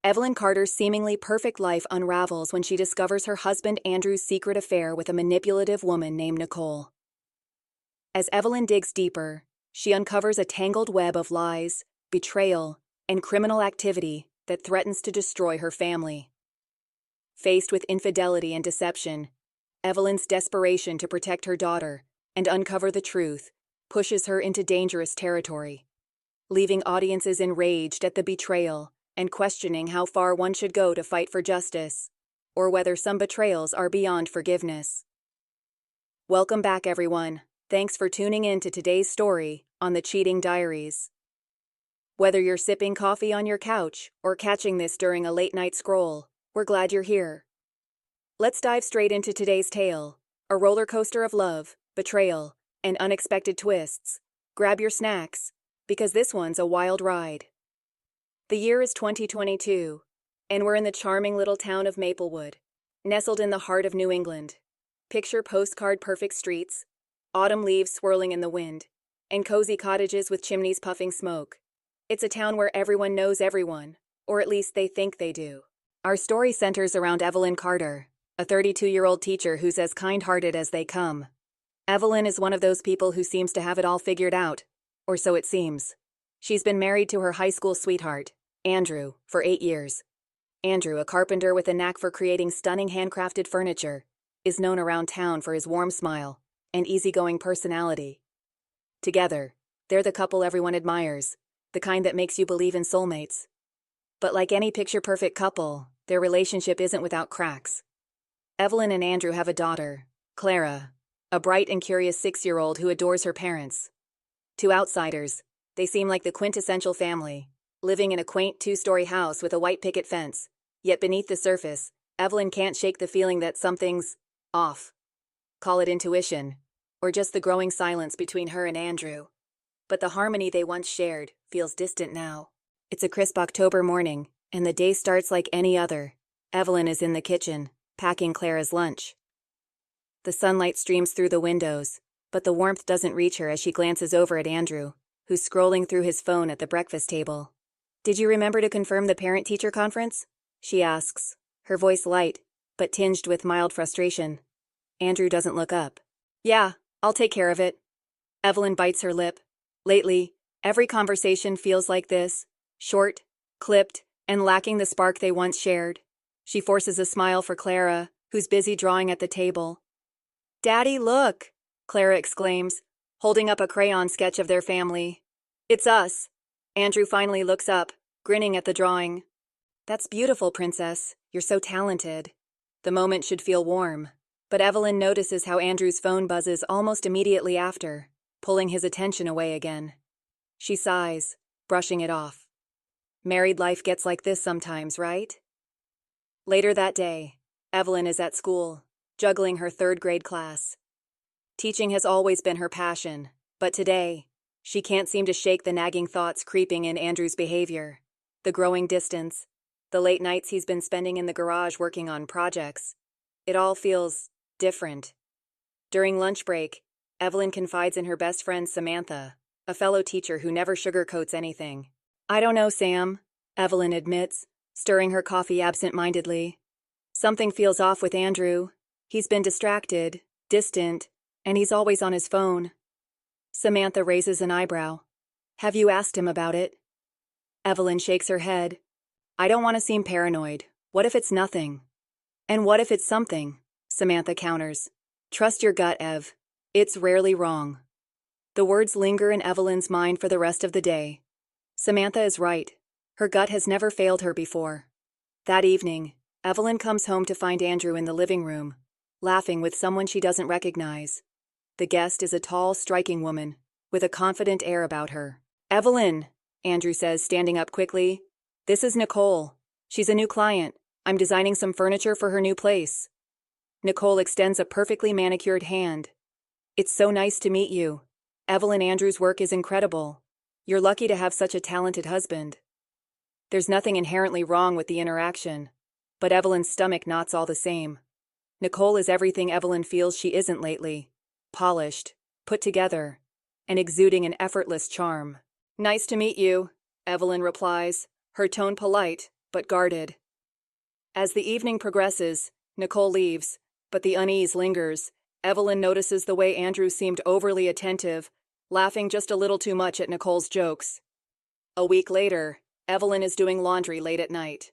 Evelyn Carter's seemingly perfect life unravels when she discovers her husband Andrew's secret affair with a manipulative woman named Nicole. As Evelyn digs deeper, she uncovers a tangled web of lies, betrayal, and criminal activity that threatens to destroy her family. Faced with infidelity and deception, Evelyn's desperation to protect her daughter and uncover the truth pushes her into dangerous territory, leaving audiences enraged at the betrayal and questioning how far one should go to fight for justice, or whether some betrayals are beyond forgiveness. Welcome back, everyone. Thanks for tuning in to today's story on the Cheating Diaries. Whether you're sipping coffee on your couch or catching this during a late-night scroll, we're glad you're here. Let's dive straight into today's tale, a roller coaster of love, betrayal, and unexpected twists. Grab your snacks, because this one's a wild ride. The year is 2022, and we're in the charming little town of Maplewood, nestled in the heart of New England. Picture postcard-perfect streets, autumn leaves swirling in the wind, and cozy cottages with chimneys puffing smoke. It's a town where everyone knows everyone, or at least they think they do. Our story centers around Evelyn Carter, a 32-year-old teacher who's as kind-hearted as they come. Evelyn is one of those people who seems to have it all figured out, or so it seems. She's been married to her high school sweetheart, Andrew, for 8 years. Andrew, a carpenter with a knack for creating stunning handcrafted furniture, is known around town for his warm smile and easygoing personality. Together, they're the couple everyone admires, the kind that makes you believe in soulmates. But like any picture-perfect couple, their relationship isn't without cracks. Evelyn and Andrew have a daughter, Clara, a bright and curious 6-year-old who adores her parents. To outsiders, they seem like the quintessential family, living in a quaint 2-story house with a white picket fence. Yet beneath the surface, Evelyn can't shake the feeling that something's off. Call it intuition, or just the growing silence between her and Andrew. But the harmony they once shared feels distant now. It's a crisp October morning, and the day starts like any other. Evelyn is in the kitchen, packing Clara's lunch. The sunlight streams through the windows, but the warmth doesn't reach her as she glances over at Andrew, who's scrolling through his phone at the breakfast table. "Did you remember to confirm the parent-teacher conference?" she asks, her voice light, but tinged with mild frustration. Andrew doesn't look up. "Yeah, I'll take care of it." Evelyn bites her lip. Lately, every conversation feels like this, short, clipped, and lacking the spark they once shared. She forces a smile for Clara, who's busy drawing at the table. "Daddy, look!" Clara exclaims, holding up a crayon sketch of their family. "It's us." Andrew finally looks up, grinning at the drawing. "That's beautiful, Princess. You're so talented." The moment should feel warm, but Evelyn notices how Andrew's phone buzzes almost immediately after, pulling his attention away again. She sighs, brushing it off. Married life gets like this sometimes, right? Later that day, Evelyn is at school, juggling her 3rd-grade class. Teaching has always been her passion, but today, she can't seem to shake the nagging thoughts creeping in Andrew's behavior. The growing distance, the late nights he's been spending in the garage working on projects. It all feels different. During lunch break, Evelyn confides in her best friend Samantha, a fellow teacher who never sugarcoats anything. "I don't know, Sam," Evelyn admits, stirring her coffee absent-mindedly. "Something feels off with Andrew. He's been distracted, distant, and he's always on his phone." Samantha raises an eyebrow. "Have you asked him about it?" Evelyn shakes her head. "I don't want to seem paranoid. What if it's nothing?" "And what if it's something?" Samantha counters. "Trust your gut, Ev. It's rarely wrong." The words linger in Evelyn's mind for the rest of the day. Samantha is right. Her gut has never failed her before. That evening, Evelyn comes home to find Andrew in the living room, laughing with someone she doesn't recognize. The guest is a tall, striking woman, with a confident air about her. "Evelyn," Andrew says, standing up quickly. "This is Nicole. She's a new client. I'm designing some furniture for her new place." Nicole extends a perfectly manicured hand. "It's so nice to meet you. Evelyn, Andrew's work is incredible. You're lucky to have such a talented husband." There's nothing inherently wrong with the interaction, but Evelyn's stomach knots all the same. Nicole is everything Evelyn feels she isn't lately. Polished, put together, and exuding an effortless charm. "Nice to meet you," Evelyn replies, her tone polite, but guarded. As the evening progresses, Nicole leaves, but the unease lingers. Evelyn notices the way Andrew seemed overly attentive, laughing just a little too much at Nicole's jokes. A week later, Evelyn is doing laundry late at night.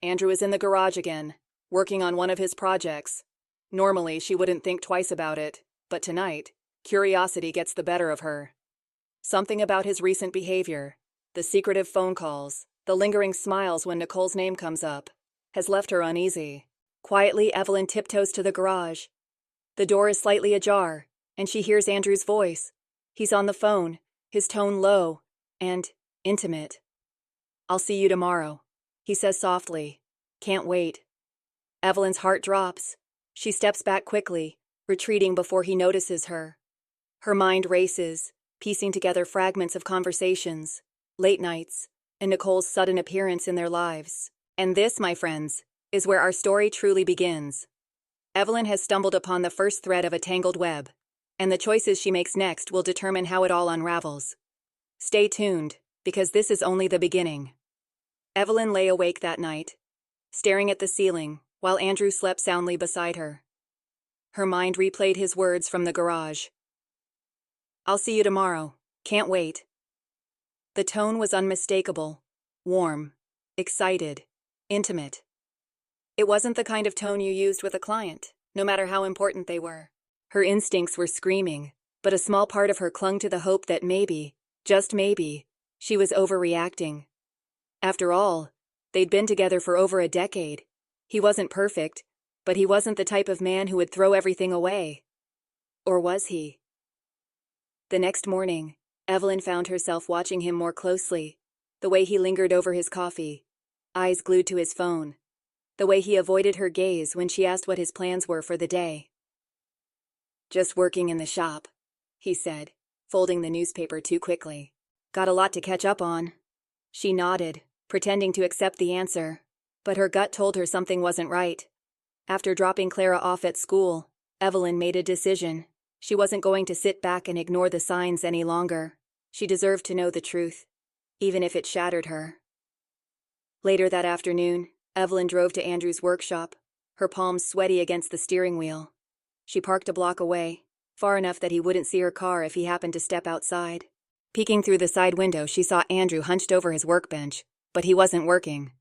Andrew is in the garage again, working on one of his projects. Normally, she wouldn't think twice about it, but tonight, curiosity gets the better of her. Something about his recent behavior, the secretive phone calls, the lingering smiles when Nicole's name comes up, has left her uneasy. Quietly, Evelyn tiptoes to the garage. The door is slightly ajar, and she hears Andrew's voice. He's on the phone, his tone low and intimate. "I'll see you tomorrow," he says softly. "Can't wait." Evelyn's heart drops. She steps back quickly, retreating before he notices her. Her mind races, piecing together fragments of conversations, late nights, and Nicole's sudden appearance in their lives. And this, my friends, is where our story truly begins. Evelyn has stumbled upon the first thread of a tangled web, and the choices she makes next will determine how it all unravels. Stay tuned, because this is only the beginning. Evelyn lay awake that night, staring at the ceiling, while Andrew slept soundly beside her. Her mind replayed his words from the garage. "I'll see you tomorrow. Can't wait." The tone was unmistakable, warm, excited, intimate. It wasn't the kind of tone you used with a client, no matter how important they were. Her instincts were screaming, but a small part of her clung to the hope that maybe, just maybe, she was overreacting. After all, they'd been together for over a decade. He wasn't perfect, but he wasn't the type of man who would throw everything away. Or was he? The next morning, Evelyn found herself watching him more closely, the way he lingered over his coffee, eyes glued to his phone, the way he avoided her gaze when she asked what his plans were for the day. "Just working in the shop," he said, folding the newspaper too quickly. "Got a lot to catch up on." She nodded, pretending to accept the answer, but her gut told her something wasn't right. After dropping Clara off at school, Evelyn made a decision. She wasn't going to sit back and ignore the signs any longer. She deserved to know the truth, even if it shattered her. Later that afternoon, Evelyn drove to Andrew's workshop, her palms sweaty against the steering wheel. She parked a block away, far enough that he wouldn't see her car if he happened to step outside. Peeking through the side window, she saw Andrew hunched over his workbench, but he wasn't working.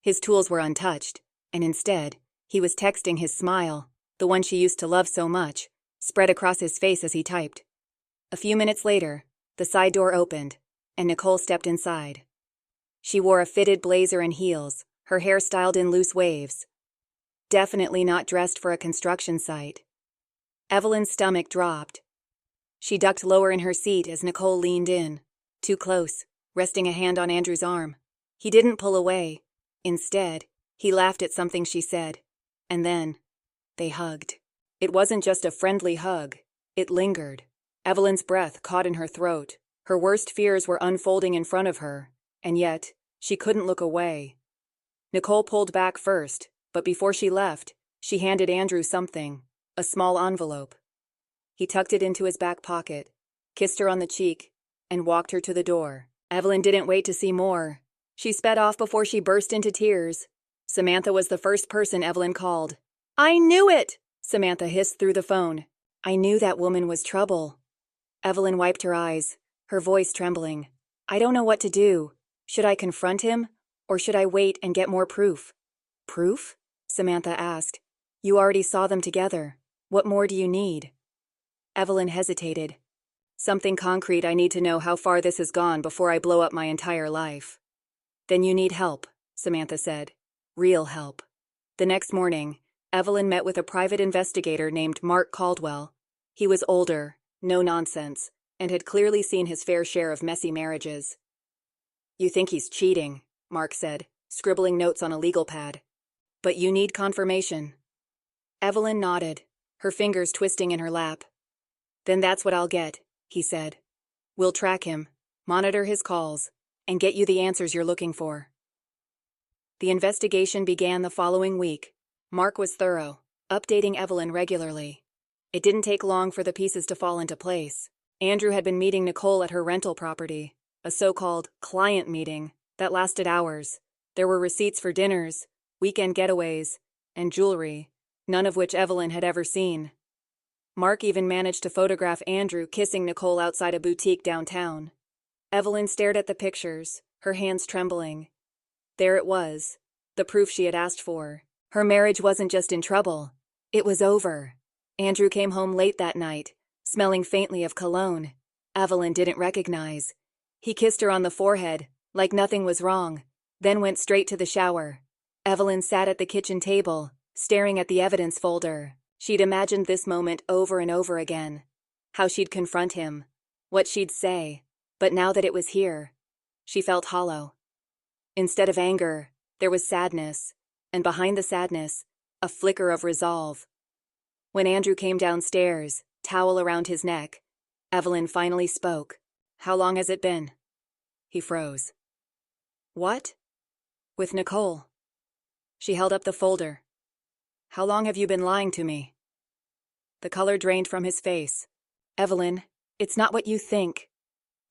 His tools were untouched, and instead, he was texting. His smile, the one she used to love so much, spread across his face as he typed. A few minutes later, the side door opened, and Nicole stepped inside. She wore a fitted blazer and heels, her hair styled in loose waves. Definitely not dressed for a construction site. Evelyn's stomach dropped. She ducked lower in her seat as Nicole leaned in, too close, resting a hand on Andrew's arm. He didn't pull away. Instead, he laughed at something she said. And then, they hugged. It wasn't just a friendly hug. It lingered. Evelyn's breath caught in her throat. Her worst fears were unfolding in front of her, and yet, she couldn't look away. Nicole pulled back first, but before she left, she handed Andrew something, a small envelope. He tucked it into his back pocket, kissed her on the cheek, and walked her to the door. Evelyn didn't wait to see more. She sped off before she burst into tears. Samantha was the first person Evelyn called. "I knew it!" Samantha hissed through the phone. "I knew that woman was trouble." Evelyn wiped her eyes, her voice trembling. "I don't know what to do. Should I confront him, or should I wait and get more proof?" "Proof?" Samantha asked. "You already saw them together. What more do you need?" Evelyn hesitated. "Something concrete. I need to know how far this has gone before I blow up my entire life." "Then you need help," Samantha said. "Real help." The next morning, Evelyn met with a private investigator named Mark Caldwell. He was older, no nonsense, and had clearly seen his fair share of messy marriages. "You think he's cheating," Mark said, scribbling notes on a legal pad. "But you need confirmation." Evelyn nodded, her fingers twisting in her lap. "Then that's what I'll get," he said. "We'll track him, monitor his calls, and get you the answers you're looking for." The investigation began the following week. Mark was thorough, updating Evelyn regularly. It didn't take long for the pieces to fall into place. Andrew had been meeting Nicole at her rental property, a so-called client meeting that lasted hours. There were receipts for dinners, weekend getaways, and jewelry, none of which Evelyn had ever seen. Mark even managed to photograph Andrew kissing Nicole outside a boutique downtown. Evelyn stared at the pictures, her hands trembling. There it was, the proof she had asked for. Her marriage wasn't just in trouble, it was over. Andrew came home late that night, smelling faintly of cologne. Evelyn didn't recognize. He kissed her on the forehead, like nothing was wrong, then went straight to the shower. Evelyn sat at the kitchen table, staring at the evidence folder. She'd imagined this moment over and over again. How she'd confront him, what she'd say. But now that it was here, she felt hollow. Instead of anger, there was sadness, and behind the sadness, a flicker of resolve. When Andrew came downstairs, towel around his neck, Evelyn finally spoke. "How long has it been?" He froze. "What?" "With Nicole." She held up the folder. "How long have you been lying to me?" The color drained from his face. "Evelyn, it's not what you think."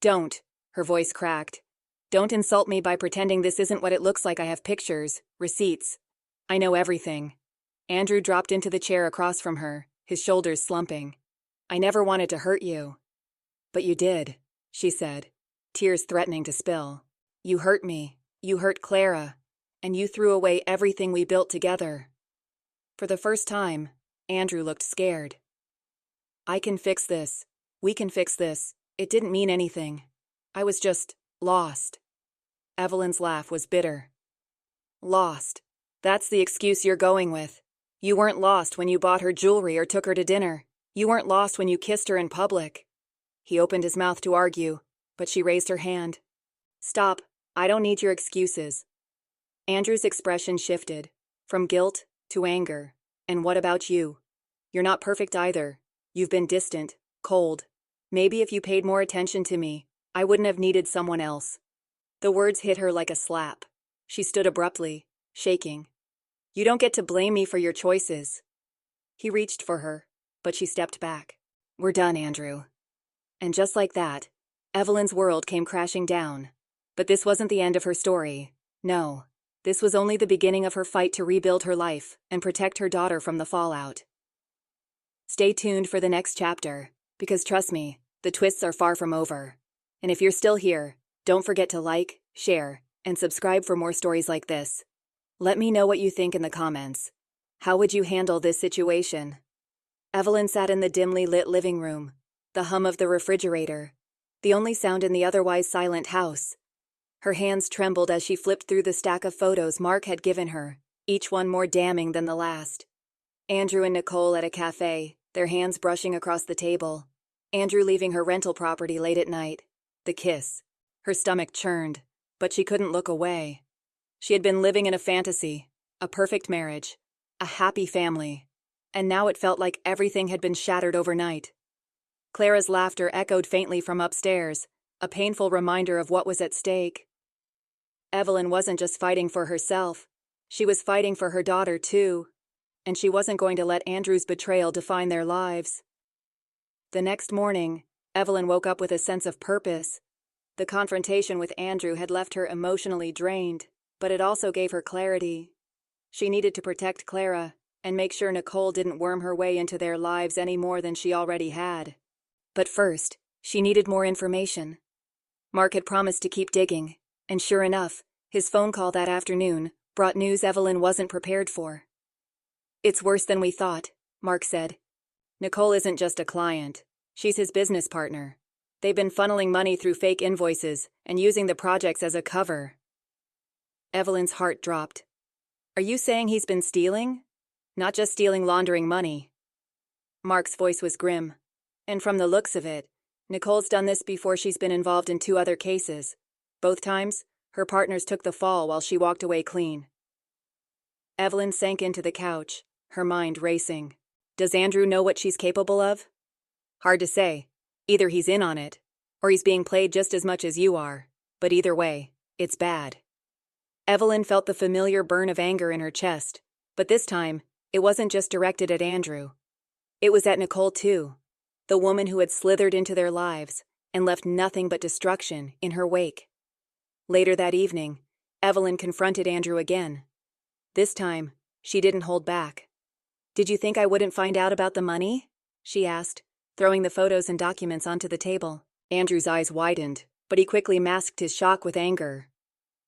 "Don't," her voice cracked. "Don't insult me by pretending this isn't what it looks like. I have pictures, receipts. I know everything." Andrew dropped into the chair across from her, his shoulders slumping. "I never wanted to hurt you." "But you did," she said, tears threatening to spill. "You hurt me, you hurt Clara, and you threw away everything we built together." For the first time, Andrew looked scared. "I can fix this. We can fix this. It didn't mean anything. I was just lost." Evelyn's laugh was bitter. "Lost. That's the excuse you're going with. You weren't lost when you bought her jewelry or took her to dinner. You weren't lost when you kissed her in public." He opened his mouth to argue, but she raised her hand. "Stop. I don't need your excuses." Andrew's expression shifted, from guilt to anger. "And what about you? You're not perfect either. You've been distant, cold. Maybe if you paid more attention to me, I wouldn't have needed someone else." The words hit her like a slap. She stood abruptly, shaking. "You don't get to blame me for your choices." He reached for her, but she stepped back. "We're done, Andrew." And just like that, Evelyn's world came crashing down. But this wasn't the end of her story. No, this was only the beginning of her fight to rebuild her life and protect her daughter from the fallout. Stay tuned for the next chapter, because trust me, the twists are far from over. And if you're still here, don't forget to like, share, and subscribe for more stories like this. Let me know what you think in the comments. How would you handle this situation? Evelyn sat in the dimly lit living room, the hum of the refrigerator, the only sound in the otherwise silent house. Her hands trembled as she flipped through the stack of photos Mark had given her, each one more damning than the last. Andrew and Nicole at a cafe, their hands brushing across the table. Andrew leaving her rental property late at night. The kiss. Her stomach churned, but she couldn't look away. She had been living in a fantasy, a perfect marriage, a happy family, and now it felt like everything had been shattered overnight. Clara's laughter echoed faintly from upstairs, a painful reminder of what was at stake. Evelyn wasn't just fighting for herself, she was fighting for her daughter too, and she wasn't going to let Andrew's betrayal define their lives. The next morning, Evelyn woke up with a sense of purpose. The confrontation with Andrew had left her emotionally drained, but it also gave her clarity. She needed to protect Clara and make sure Nicole didn't worm her way into their lives any more than she already had. But first, she needed more information. Mark had promised to keep digging, and sure enough, his phone call that afternoon brought news Evelyn wasn't prepared for. "It's worse than we thought," Mark said. "Nicole isn't just a client. She's his business partner. They've been funneling money through fake invoices and using the projects as a cover." Evelyn's heart dropped. "Are you saying he's been stealing? Not just stealing, laundering money?" Mark's voice was grim. "And from the looks of it, Nicole's done this before. She's been involved in 2 other cases. Both times, her partners took the fall while she walked away clean." Evelyn sank into the couch, her mind racing. Does Andrew know what she's capable of? Hard to say. Either he's in on it, or he's being played just as much as you are. But either way, it's bad. Evelyn felt the familiar burn of anger in her chest, but this time, it wasn't just directed at Andrew. It was at Nicole too, the woman who had slithered into their lives and left nothing but destruction in her wake. Later that evening, Evelyn confronted Andrew again. This time, she didn't hold back. "Did you think I wouldn't find out about the money?" she asked, throwing the photos and documents onto the table. Andrew's eyes widened, but he quickly masked his shock with anger.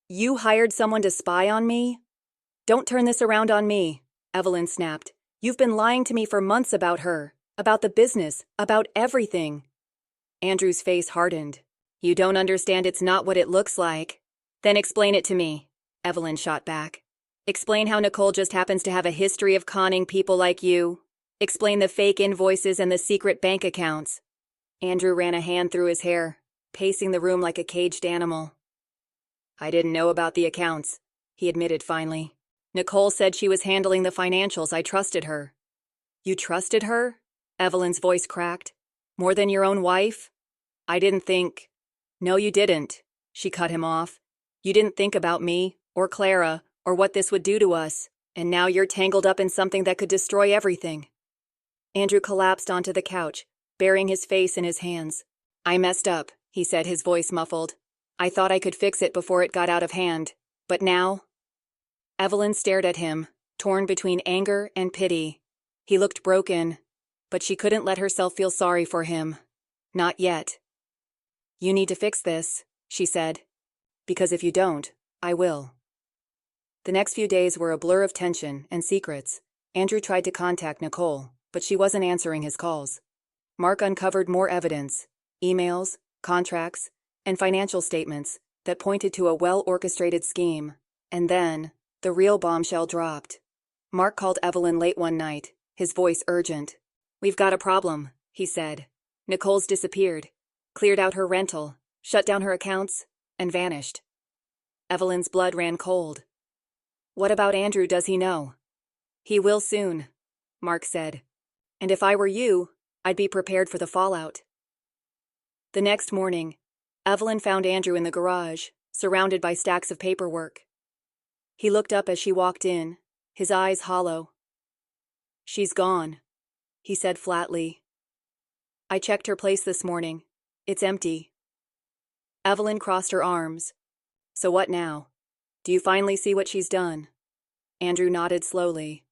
"You hired someone to spy on me? Don't turn this around on me," Evelyn snapped. "You've been lying to me for months about her, about the business, about everything." Andrew's face hardened. "You don't understand, it's not what it looks like." "Then explain it to me," Evelyn shot back. "Explain how Nicole just happens to have a history of conning people like you. Explain the fake invoices and the secret bank accounts." Andrew ran a hand through his hair, pacing the room like a caged animal. "I didn't know about the accounts," he admitted finally. "Nicole said she was handling the financials. I trusted her." "You trusted her?" Evelyn's voice cracked. "More than your own wife?" "I didn't think—" "No, you didn't," she cut him off. "You didn't think about me, or Clara, or what this would do to us, and now you're tangled up in something that could destroy everything." Andrew collapsed onto the couch, burying his face in his hands. "I messed up," he said, his voice muffled. "I thought I could fix it before it got out of hand. But now—" Evelyn stared at him, torn between anger and pity. He looked broken, but she couldn't let herself feel sorry for him. Not yet. "You need to fix this," she said. "Because if you don't, I will." The next few days were a blur of tension and secrets. Andrew tried to contact Nicole, but she wasn't answering his calls. Mark uncovered more evidence, emails, contracts, and financial statements that pointed to a well-orchestrated scheme. And then, the real bombshell dropped. Mark called Evelyn late one night, his voice urgent. "We've got a problem," he said. "Nicole's disappeared, cleared out her rental, shut down her accounts, and vanished." Evelyn's blood ran cold. "What about Andrew? Does he know?" "He will soon," Mark said. "And if I were you, I'd be prepared for the fallout." The next morning, Evelyn found Andrew in the garage, surrounded by stacks of paperwork. He looked up as she walked in, his eyes hollow. "She's gone," he said flatly. "I checked her place this morning. It's empty." Evelyn crossed her arms. "So what now? Do you finally see what she's done?" Andrew nodded slowly.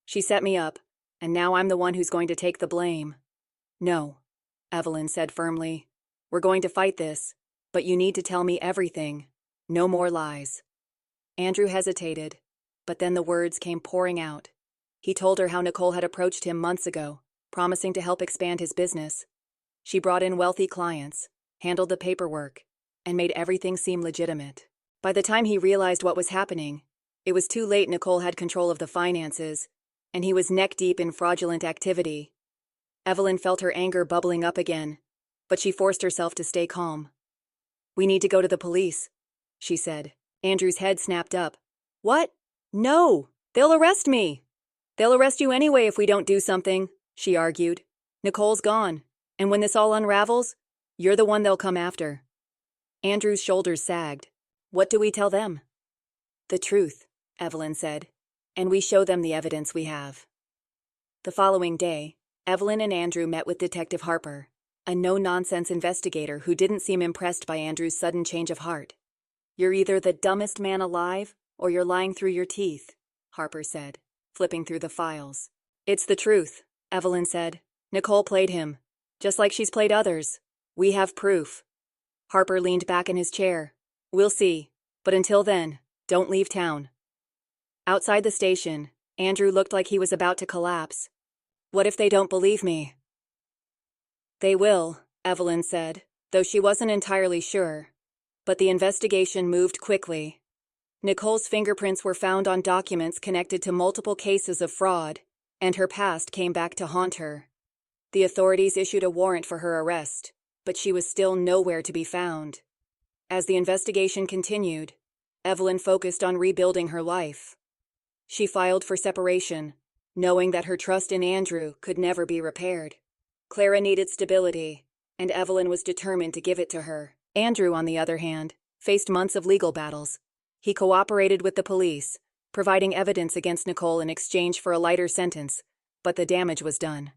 "She set me up, and now I'm the one who's going to take the blame." "No," Evelyn said firmly. "We're going to fight this, but you need to tell me everything. No more lies." Andrew hesitated, but then the words came pouring out. He told her how Nicole had approached him months ago, promising to help expand his business. She brought in wealthy clients, handled the paperwork, and made everything seem legitimate. By the time he realized what was happening, it was too late. Nicole had control of the finances, and he was neck-deep in fraudulent activity. Evelyn felt her anger bubbling up again, but she forced herself to stay calm. "We need to go to the police," she said. Andrew's head snapped up. "What? No! They'll arrest me!" "They'll arrest you anyway if we don't do something," she argued. "Nicole's gone, and when this all unravels, you're the one they'll come after." Andrew's shoulders sagged. "What do we tell them?" "The truth," Evelyn said, "and we show them the evidence we have." The following day, Evelyn and Andrew met with Detective Harper, a no-nonsense investigator who didn't seem impressed by Andrew's sudden change of heart. "You're either the dumbest man alive, or you're lying through your teeth," Harper said, flipping through the files. "It's the truth," Evelyn said. "Nicole played him, just like she's played others. We have proof." Harper leaned back in his chair. "We'll see, but until then, don't leave town." Outside the station, Andrew looked like he was about to collapse. "What if they don't believe me?" "They will," Evelyn said, though she wasn't entirely sure. But the investigation moved quickly. Nicole's fingerprints were found on documents connected to multiple cases of fraud, and her past came back to haunt her. The authorities issued a warrant for her arrest, but she was still nowhere to be found. As the investigation continued, Evelyn focused on rebuilding her life. She filed for separation, knowing that her trust in Andrew could never be repaired. Clara needed stability, and Evelyn was determined to give it to her. Andrew, on the other hand, faced months of legal battles. He cooperated with the police, providing evidence against Nicole in exchange for a lighter sentence, but the damage was done.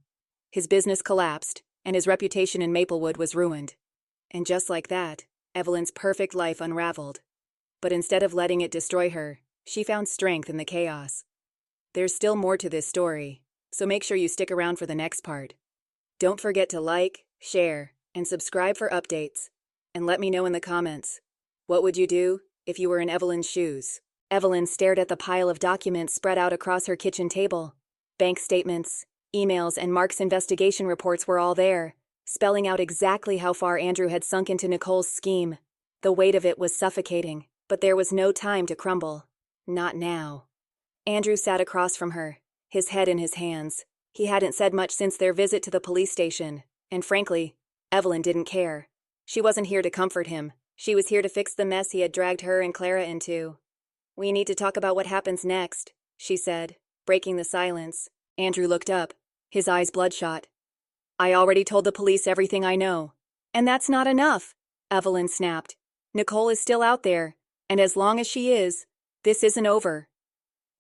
His business collapsed, and his reputation in Maplewood was ruined. And just like that, Evelyn's perfect life unraveled. But instead of letting it destroy her, she found strength in the chaos. There's still more to this story, so make sure you stick around for the next part. Don't forget to like, share, and subscribe for updates. And let me know in the comments, what would you do if you were in Evelyn's shoes? Evelyn stared at the pile of documents spread out across her kitchen table. Bank statements, emails, and Mark's investigation reports were all there, spelling out exactly how far Andrew had sunk into Nicole's scheme. The weight of it was suffocating, but there was no time to crumble. Not now. Andrew sat across from her, his head in his hands. He hadn't said much since their visit to the police station, and frankly, Evelyn didn't care. She wasn't here to comfort him. She was here to fix the mess he had dragged her and Clara into. "We need to talk about what happens next," she said, breaking the silence. Andrew looked up, his eyes bloodshot. "I already told the police everything I know." "And that's not enough," Evelyn snapped. "Nicole is still out there, and as long as she is, this isn't over."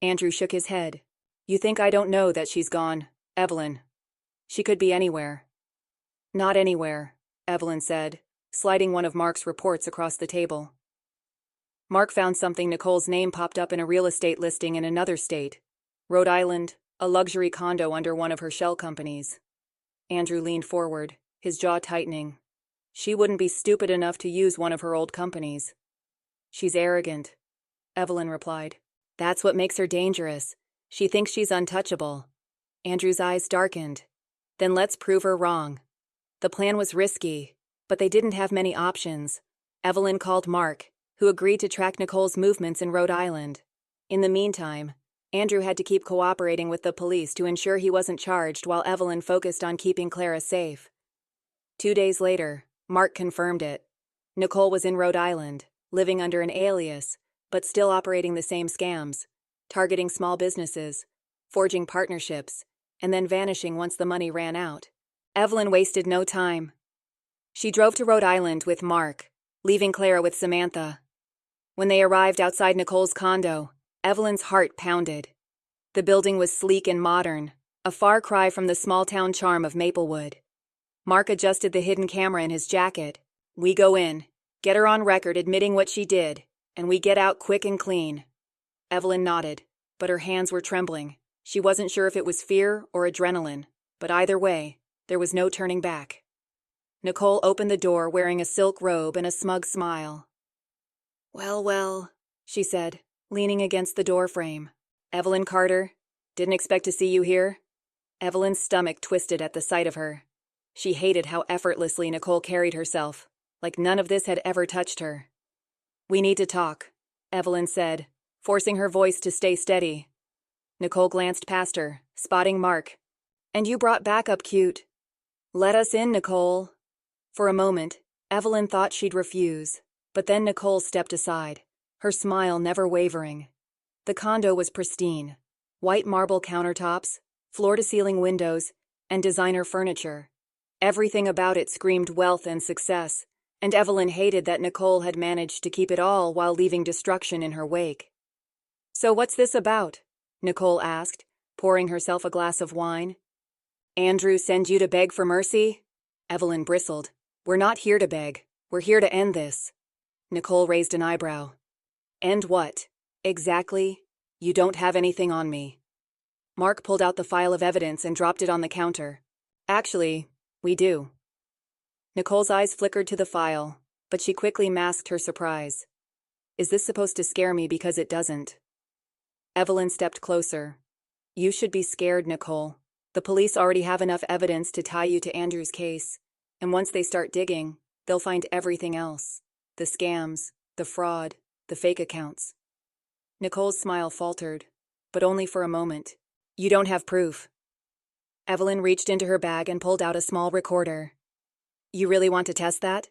Andrew shook his head. "You think I don't know that she's gone, Evelyn? She could be anywhere." "Not anywhere," Evelyn said, sliding one of Mark's reports across the table. Mark found something. Nicole's name popped up in a real estate listing in another state. Rhode Island, a luxury condo under one of her shell companies. Andrew leaned forward, his jaw tightening. She wouldn't be stupid enough to use one of her old companies. "She's arrogant," Evelyn replied. "That's what makes her dangerous. She thinks she's untouchable." Andrew's eyes darkened. "Then let's prove her wrong." The plan was risky, but they didn't have many options. Evelyn called Mark, who agreed to track Nicole's movements in Rhode Island. In the meantime, Andrew had to keep cooperating with the police to ensure he wasn't charged while Evelyn focused on keeping Clara safe. 2 days later, Mark confirmed it. Nicole was in Rhode Island, living under an alias, but still operating the same scams, targeting small businesses, forging partnerships, and then vanishing once the money ran out. Evelyn wasted no time. She drove to Rhode Island with Mark, leaving Clara with Samantha. When they arrived outside Nicole's condo, Evelyn's heart pounded. The building was sleek and modern, a far cry from the small-town charm of Maplewood. Mark adjusted the hidden camera in his jacket. "We go in, get her on record admitting what she did, and we get out quick and clean." Evelyn nodded, but her hands were trembling. She wasn't sure if it was fear or adrenaline, but either way, there was no turning back. Nicole opened the door wearing a silk robe and a smug smile. "Well, well," she said, leaning against the doorframe. "Evelyn Carter, didn't expect to see you here." Evelyn's stomach twisted at the sight of her. She hated how effortlessly Nicole carried herself, like none of this had ever touched her. "We need to talk," Evelyn said, forcing her voice to stay steady. Nicole glanced past her, spotting Mark. "And you brought backup, cute." "Let us in, Nicole." For a moment, Evelyn thought she'd refuse, but then Nicole stepped aside, her smile never wavering. The condo was pristine. White marble countertops, floor-to-ceiling windows, and designer furniture. Everything about it screamed wealth and success, and Evelyn hated that Nicole had managed to keep it all while leaving destruction in her wake. "So what's this about?" Nicole asked, pouring herself a glass of wine. "Andrew send you to beg for mercy?" Evelyn bristled. "We're not here to beg. We're here to end this." Nicole raised an eyebrow. "End what? Exactly? You don't have anything on me." Mark pulled out the file of evidence and dropped it on the counter. "Actually, we do." Nicole's eyes flickered to the file, but she quickly masked her surprise. "Is this supposed to scare me because it doesn't?" Evelyn stepped closer. "You should be scared, Nicole. The police already have enough evidence to tie you to Andrew's case, and once they start digging, they'll find everything else. The scams, the fraud, the fake accounts." Nicole's smile faltered, but only for a moment. "You don't have proof." Evelyn reached into her bag and pulled out a small recorder. "You really want to test that?"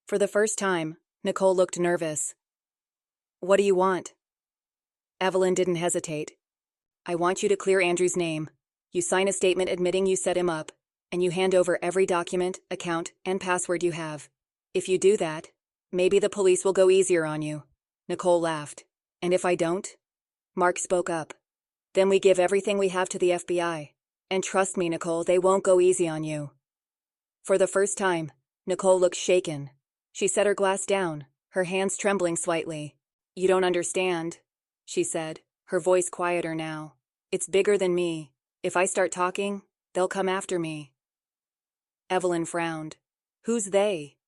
For the first time, Nicole looked nervous. "What do you want?" Evelyn didn't hesitate. "I want you to clear Andrew's name. You sign a statement admitting you set him up, and you hand over every document, account, and password you have. If you do that, maybe the police will go easier on you." Nicole laughed. "And if I don't?" Mark spoke up. "Then we give everything we have to the FBI. And trust me, Nicole, they won't go easy on you." For the first time, Nicole looked shaken. She set her glass down, her hands trembling slightly. "You don't understand," she said, her voice quieter now. "It's bigger than me. If I start talking, they'll come after me." Evelyn frowned. "Who's they?"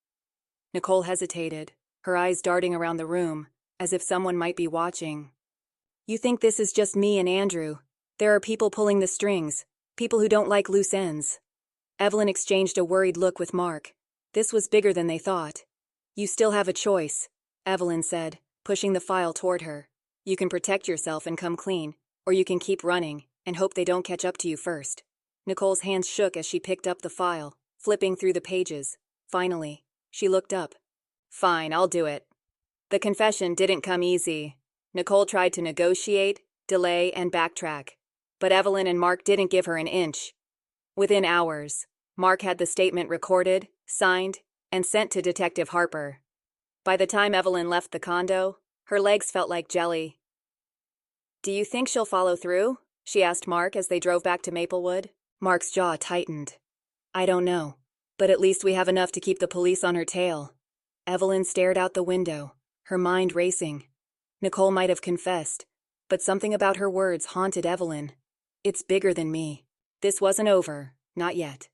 Nicole hesitated, her eyes darting around the room, as if someone might be watching. "You think this is just me and Andrew. There are people pulling the strings, people who don't like loose ends." Evelyn exchanged a worried look with Mark. This was bigger than they thought. "You still have a choice," Evelyn said, pushing the file toward her. "You can protect yourself and come clean, or you can keep running and hope they don't catch up to you first." Nicole's hands shook as she picked up the file, flipping through the pages. Finally, she looked up. "Fine, I'll do it." The confession didn't come easy. Nicole tried to negotiate, delay, and backtrack. But Evelyn and Mark didn't give her an inch. Within hours, Mark had the statement recorded, signed, and sent to Detective Harper. By the time Evelyn left the condo, her legs felt like jelly. "Do you think she'll follow through?" she asked Mark as they drove back to Maplewood. Mark's jaw tightened. "I don't know, but at least we have enough to keep the police on her tail." Evelyn stared out the window, her mind racing. Nicole might have confessed, but something about her words haunted Evelyn. "It's bigger than me." This wasn't over, not yet.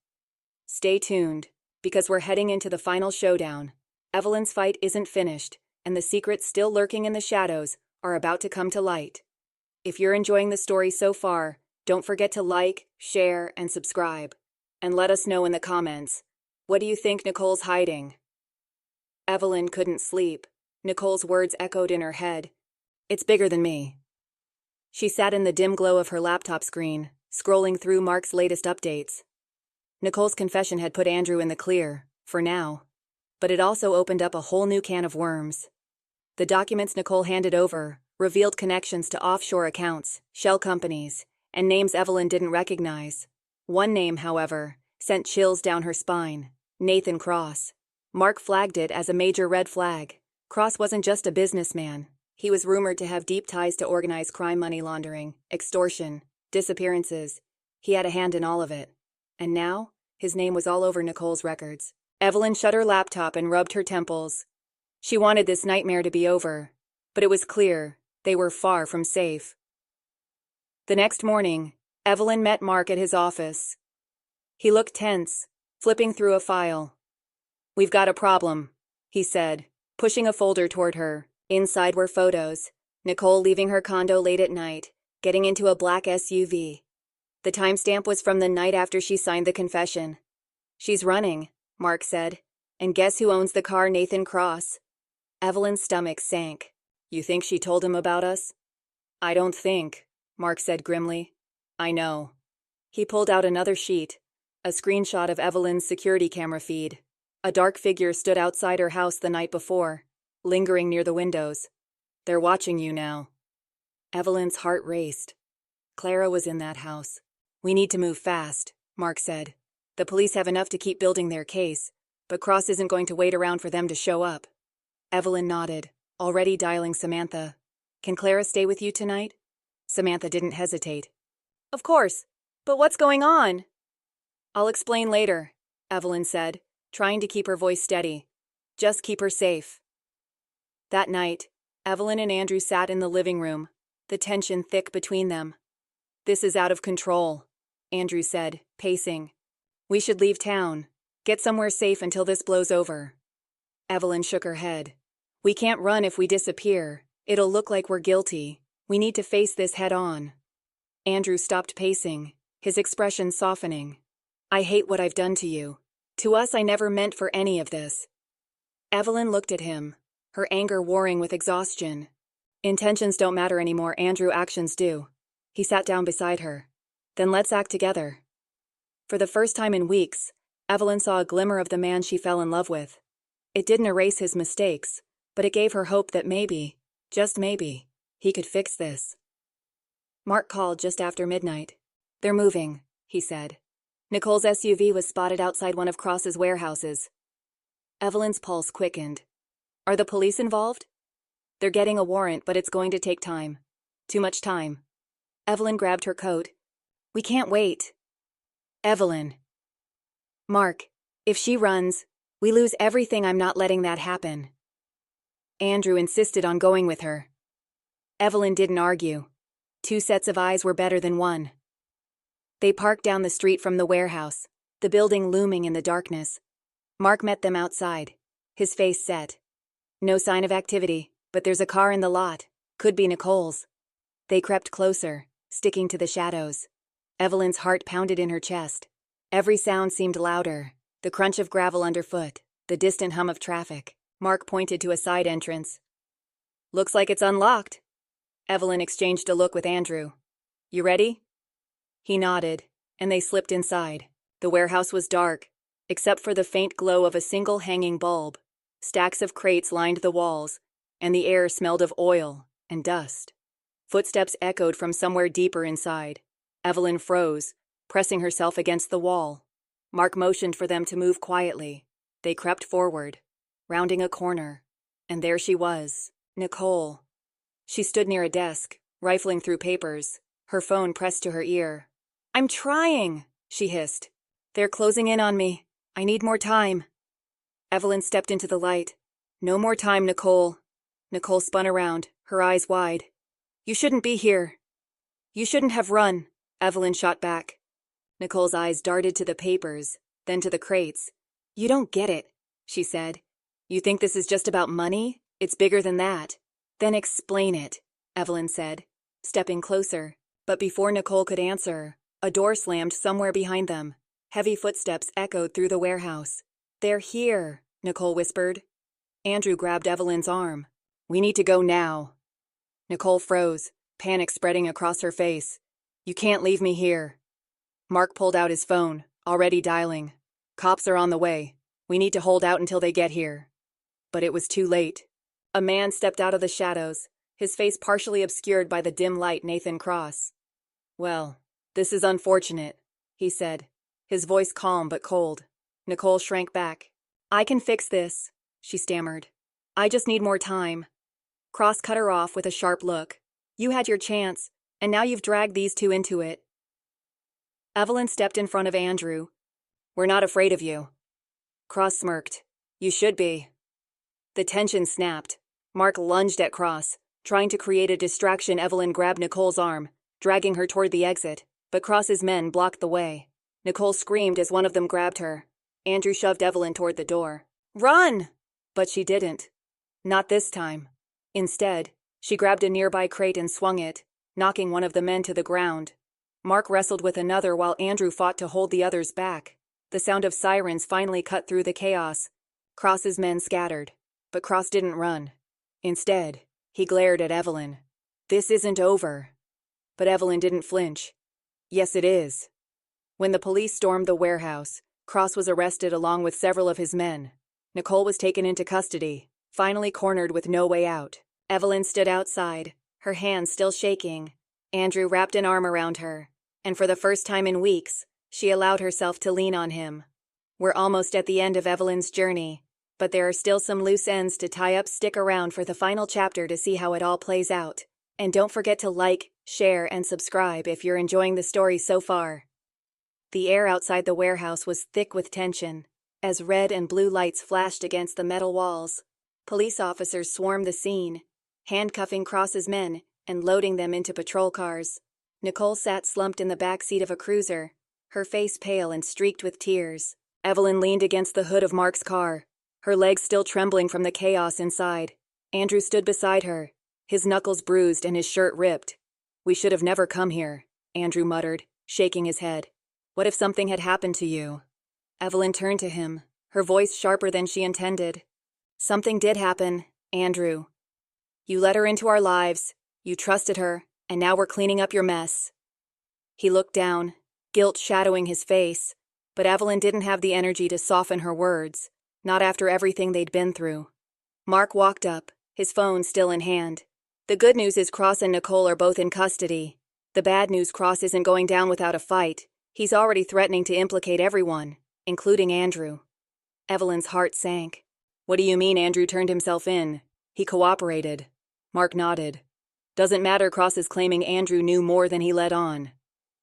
Stay tuned, because we're heading into the final showdown. Evelyn's fight isn't finished, and the secrets still lurking in the shadows are about to come to light. If you're enjoying the story so far, don't forget to like, share, and subscribe. And let us know in the comments, what do you think Nicole's hiding? Evelyn couldn't sleep. Nicole's words echoed in her head. "It's bigger than me." She sat in the dim glow of her laptop screen, scrolling through Mark's latest updates. Nicole's confession had put Andrew in the clear, for now. But it also opened up a whole new can of worms. The documents Nicole handed over revealed connections to offshore accounts, shell companies, and names Evelyn didn't recognize. One name, however, sent chills down her spine: Nathan Cross. Mark flagged it as a major red flag. Cross wasn't just a businessman. He was rumored to have deep ties to organized crime, money laundering, extortion, disappearances. He had a hand in all of it. And now, his name was all over Nicole's records. Evelyn shut her laptop and rubbed her temples. She wanted this nightmare to be over, but it was clear they were far from safe. The next morning, Evelyn met Mark at his office. He looked tense, flipping through a file. "We've got a problem," he said, pushing a folder toward her. Inside were photos. Nicole leaving her condo late at night, getting into a black SUV. The timestamp was from the night after she signed the confession. "She's running," Mark said. "And guess who owns the car? Nathan Cross." Evelyn's stomach sank. "You think she told him about us?" "I don't think," Mark said grimly. "I know." He pulled out another sheet, a screenshot of Evelyn's security camera feed. A dark figure stood outside her house the night before, lingering near the windows. "They're watching you now." Evelyn's heart raced. Clara was in that house. "We need to move fast," Mark said. "The police have enough to keep building their case, but Cross isn't going to wait around for them to show up." Evelyn nodded, already dialing Samantha. "Can Clara stay with you tonight?" Samantha didn't hesitate. "Of course, but what's going on?" "I'll explain later," Evelyn said, trying to keep her voice steady. "Just keep her safe." That night, Evelyn and Andrew sat in the living room, the tension thick between them. "This is out of control," Andrew said, pacing. "We should leave town, get somewhere safe until this blows over." Evelyn shook her head. "We can't run if we disappear. It'll look like we're guilty. We need to face this head on." Andrew stopped pacing, his expression softening. "I hate what I've done to you. To us, I never meant for any of this." Evelyn looked at him, her anger warring with exhaustion. "Intentions don't matter anymore, Andrew, actions do." He sat down beside her. "Then let's act together." For the first time in weeks, Evelyn saw a glimmer of the man she fell in love with. It didn't erase his mistakes, but it gave her hope that maybe, just maybe, he could fix this. Mark called just after midnight. "They're moving," he said. Nicole's SUV was spotted outside one of Cross's warehouses. Evelyn's pulse quickened. "Are the police involved?" "They're getting a warrant, but it's going to take time. Too much time." Evelyn grabbed her coat. "We can't wait." "Evelyn." "Mark, if she runs, we lose everything. I'm not letting that happen." Andrew insisted on going with her. Evelyn didn't argue. 2 sets of eyes were better than 1. They parked down the street from the warehouse, the building looming in the darkness. Mark met them outside, his face set. No sign of activity, but there's a car in the lot. Could be Nicole's. They crept closer, sticking to the shadows. Evelyn's heart pounded in her chest. Every sound seemed louder, the crunch of gravel underfoot, the distant hum of traffic. Mark pointed to a side entrance. "Looks like it's unlocked." Evelyn exchanged a look with Andrew. "You ready?" He nodded, and they slipped inside. The warehouse was dark, except for the faint glow of a single hanging bulb. Stacks of crates lined the walls, and the air smelled of oil and dust. Footsteps echoed from somewhere deeper inside. Evelyn froze, pressing herself against the wall. Mark motioned for them to move quietly. They crept forward, rounding a corner, and there she was, Nicole. She stood near a desk, rifling through papers, her phone pressed to her ear. "I'm trying," she hissed. "They're closing in on me. I need more time." Evelyn stepped into the light. "No more time, Nicole." Nicole spun around, her eyes wide. "You shouldn't be here." "You shouldn't have run," Evelyn shot back. Nicole's eyes darted to the papers, then to the crates. "You don't get it," she said. "You think this is just about money? It's bigger than that." "Then explain it," Evelyn said, stepping closer. But before Nicole could answer, a door slammed somewhere behind them. Heavy footsteps echoed through the warehouse. "They're here," Nicole whispered. Andrew grabbed Evelyn's arm. "We need to go now." Nicole froze, panic spreading across her face. "You can't leave me here." Mark pulled out his phone, already dialing. "Cops are on the way. We need to hold out until they get here." But it was too late. A man stepped out of the shadows, his face partially obscured by the dim light. Nathan Cross. "Well, this is unfortunate," he said, his voice calm but cold. Nicole shrank back. "I can fix this," she stammered. "I just need more time." Cross cut her off with a sharp look. "You had your chance, and now you've dragged these 2 into it." Evelyn stepped in front of Andrew. "We're not afraid of you." Cross smirked. "You should be." The tension snapped. Mark lunged at Cross, trying to create a distraction. Evelyn grabbed Nicole's arm, dragging her toward the exit, but Cross's men blocked the way. Nicole screamed as one of them grabbed her. Andrew shoved Evelyn toward the door. "Run!" But she didn't. Not this time. Instead, she grabbed a nearby crate and swung it, knocking one of the men to the ground. Mark wrestled with another while Andrew fought to hold the others back. The sound of sirens finally cut through the chaos. Cross's men scattered, but Cross didn't run. Instead, he glared at Evelyn. "This isn't over." But Evelyn didn't flinch. "Yes, it is." When the police stormed the warehouse, Cross was arrested along with several of his men. Nicole was taken into custody, finally cornered with no way out. Evelyn stood outside, her hands still shaking. Andrew wrapped an arm around her, and for the first time in weeks, she allowed herself to lean on him. We're almost at the end of Evelyn's journey, but there are still some loose ends to tie up. Stick around for the final chapter to see how it all plays out. And don't forget to like, share, and subscribe if you're enjoying the story so far. The air outside the warehouse was thick with tension, as red and blue lights flashed against the metal walls. Police officers swarmed the scene, handcuffing Cross's men and loading them into patrol cars. Nicole sat slumped in the back seat of a cruiser, her face pale and streaked with tears. Evelyn leaned against the hood of Mark's car, her legs still trembling from the chaos inside. Andrew stood beside her, his knuckles bruised and his shirt ripped. "We should have never come here," Andrew muttered, shaking his head. "What if something had happened to you?" Evelyn turned to him, her voice sharper than she intended. "Something did happen, Andrew. You let her into our lives, you trusted her, and now we're cleaning up your mess." He looked down, guilt shadowing his face, but Evelyn didn't have the energy to soften her words, not after everything they'd been through. Mark walked up, his phone still in hand. "The good news is Cross and Nicole are both in custody. The bad news, Cross isn't going down without a fight. He's already threatening to implicate everyone, including Andrew." Evelyn's heart sank. "What do you mean Andrew turned himself in? He cooperated." Mark nodded. "Doesn't matter. Cross is claiming Andrew knew more than he let on.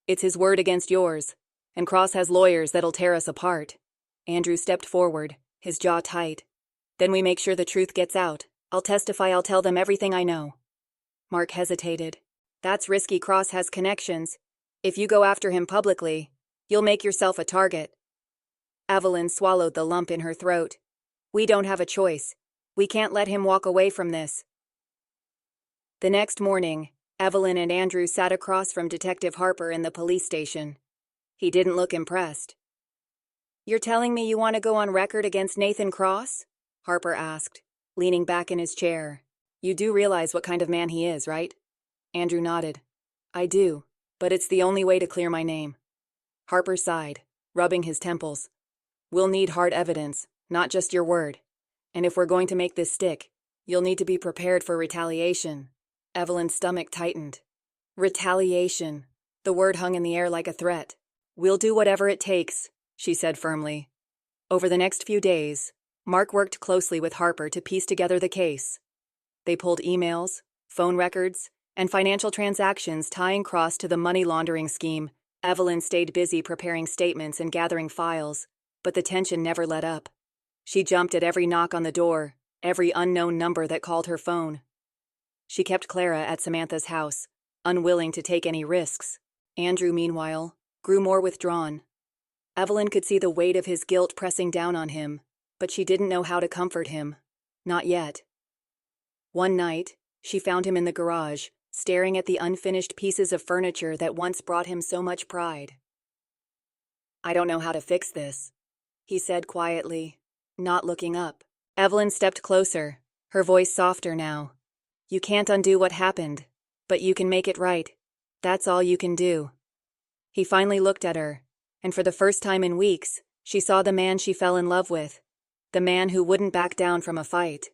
It's his word against yours, and Cross has lawyers that'll tear us apart." Andrew stepped forward, his jaw tight. "Then we make sure the truth gets out, I'll testify. I'll tell them everything I know. Mark hesitated. That's risky. Cross has connections. If you go after him publicly, you'll make yourself a target. Evelyn swallowed the lump in her throat. We don't have a choice. We can't let him walk away from this. The next morning, Evelyn and Andrew sat across from Detective Harper in the police station. He didn't look impressed. You're telling me you want to go on record against Nathan Cross? Harper asked, leaning back in his chair. You do realize what kind of man he is, right? Andrew nodded. I do, but it's the only way to clear my name. Harper sighed, rubbing his temples. We'll need hard evidence, not just your word. And if we're going to make this stick, you'll need to be prepared for retaliation. Evelyn's stomach tightened. Retaliation. The word hung in the air like a threat. We'll do whatever it takes, she said firmly. Over the next few days, Mark worked closely with Harper to piece together the case. They pulled emails, phone records, and financial transactions tying Cross to the money laundering scheme. Evelyn stayed busy preparing statements and gathering files, but the tension never let up. She jumped at every knock on the door, every unknown number that called her phone. She kept Clara at Samantha's house, unwilling to take any risks. Andrew, meanwhile, grew more withdrawn. Evelyn could see the weight of his guilt pressing down on him, but she didn't know how to comfort him. Not yet. One night, she found him in the garage, staring at the unfinished pieces of furniture that once brought him so much pride. I don't know how to fix this, he said quietly, not looking up. Evelyn stepped closer, her voice softer now. You can't undo what happened, but you can make it right. That's all you can do. He finally looked at her, and for the first time in weeks, she saw the man she fell in love with, the man who wouldn't back down from a fight.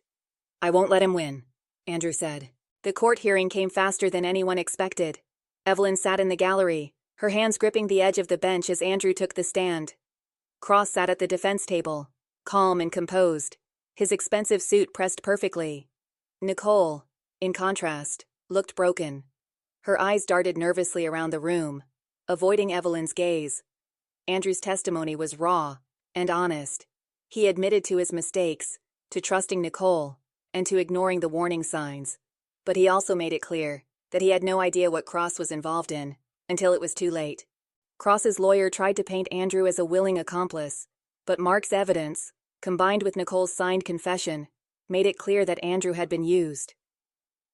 I won't let him win, Andrew said. The court hearing came faster than anyone expected. Evelyn sat in the gallery, her hands gripping the edge of the bench as Andrew took the stand. Cross sat at the defense table, calm and composed, his expensive suit pressed perfectly. Nicole, in contrast, looked broken. Her eyes darted nervously around the room, avoiding Evelyn's gaze. Andrew's testimony was raw and honest. He admitted to his mistakes, to trusting Nicole, and to ignoring the warning signs. But he also made it clear that he had no idea what Cross was involved in, until it was too late. Cross's lawyer tried to paint Andrew as a willing accomplice, but Mark's evidence, combined with Nicole's signed confession, made it clear that Andrew had been used.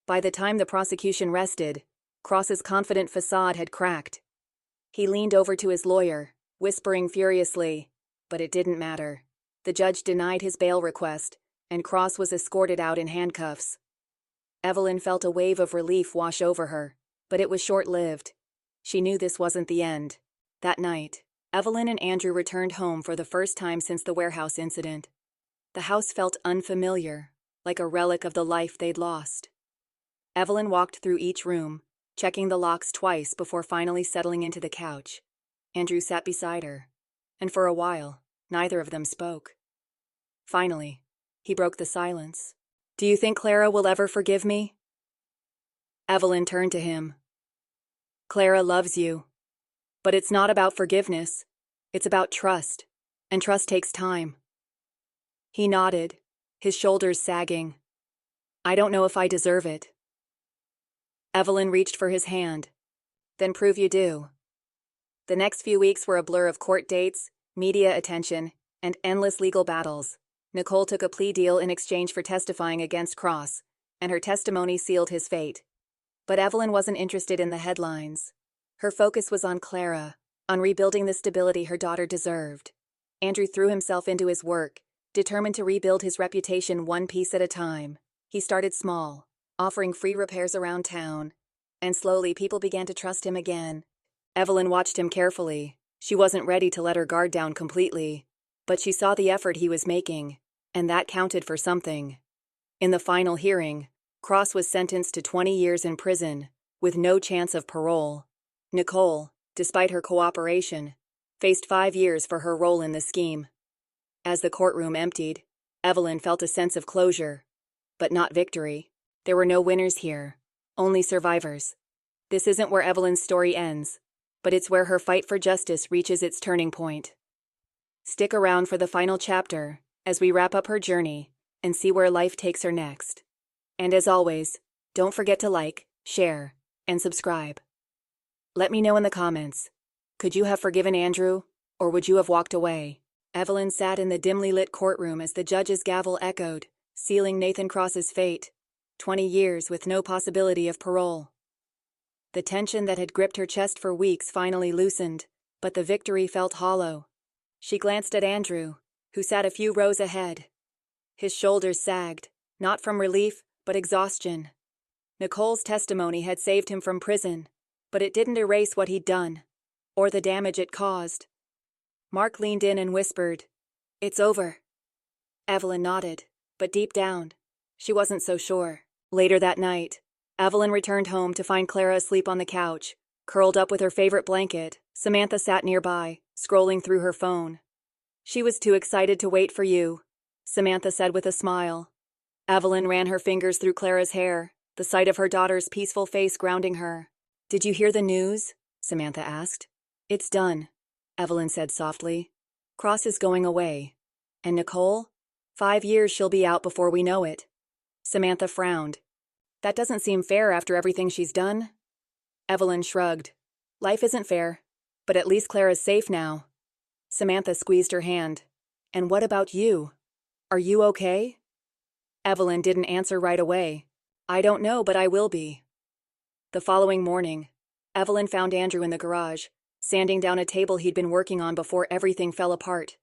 By the time the prosecution rested, Cross's confident facade had cracked. He leaned over to his lawyer, whispering furiously, but it didn't matter. The judge denied his bail request, and Cross was escorted out in handcuffs. Evelyn felt a wave of relief wash over her, but it was short-lived. She knew this wasn't the end. That night, Evelyn and Andrew returned home for the first time since the warehouse incident. The house felt unfamiliar, like a relic of the life they'd lost. Evelyn walked through each room, checking the locks twice before finally settling into the couch. Andrew sat beside her, and for a while, neither of them spoke. Finally, he broke the silence. Do you think Clara will ever forgive me? Evelyn turned to him. Clara loves you. But it's not about forgiveness. It's about trust, and trust takes time. He nodded, his shoulders sagging. I don't know if I deserve it. Evelyn reached for his hand. Then prove you do. The next few weeks were a blur of court dates, media attention, and endless legal battles. Nicole took a plea deal in exchange for testifying against Cross, and her testimony sealed his fate. But Evelyn wasn't interested in the headlines. Her focus was on Clara, on rebuilding the stability her daughter deserved. Andrew threw himself into his work, determined to rebuild his reputation one piece at a time. He started small, offering free repairs around town, and slowly people began to trust him again. Evelyn watched him carefully. She wasn't ready to let her guard down completely, but she saw the effort he was making, and that counted for something. In the final hearing, Cross was sentenced to 20 years in prison, with no chance of parole. Nicole, despite her cooperation, faced 5 years for her role in the scheme. As the courtroom emptied, Evelyn felt a sense of closure, but not victory. There were no winners here, only survivors. This isn't where Evelyn's story ends, but it's where her fight for justice reaches its turning point. Stick around for the final chapter as we wrap up her journey and see where life takes her next. And as always, don't forget to like, share, and subscribe. Let me know in the comments. Could you have forgiven Andrew, or would you have walked away? Evelyn sat in the dimly lit courtroom as the judge's gavel echoed, sealing Nathan Cross's fate. 20 years with no possibility of parole. The tension that had gripped her chest for weeks finally loosened, but the victory felt hollow. She glanced at Andrew, who sat a few rows ahead. His shoulders sagged, not from relief, but exhaustion. Nicole's testimony had saved him from prison, but it didn't erase what he'd done, or the damage it caused. Mark leaned in and whispered, "It's over." Evelyn nodded, but deep down, she wasn't so sure. Later that night, Evelyn returned home to find Clara asleep on the couch, curled up with her favorite blanket. Samantha sat nearby, scrolling through her phone. "She was too excited to wait for you," Samantha said with a smile. Evelyn ran her fingers through Clara's hair, the sight of her daughter's peaceful face grounding her. "Did you hear the news?" Samantha asked. "It's done," Evelyn said softly. "Cross is going away. And Nicole? 5 years she'll be out before we know it." Samantha frowned. "That doesn't seem fair after everything she's done." Evelyn shrugged. "Life isn't fair, but at least Clara's safe now." Samantha squeezed her hand. "And what about you? Are you okay?" Evelyn didn't answer right away. "I don't know, but I will be." The following morning, Evelyn found Andrew in the garage, sanding down a table he'd been working on before everything fell apart.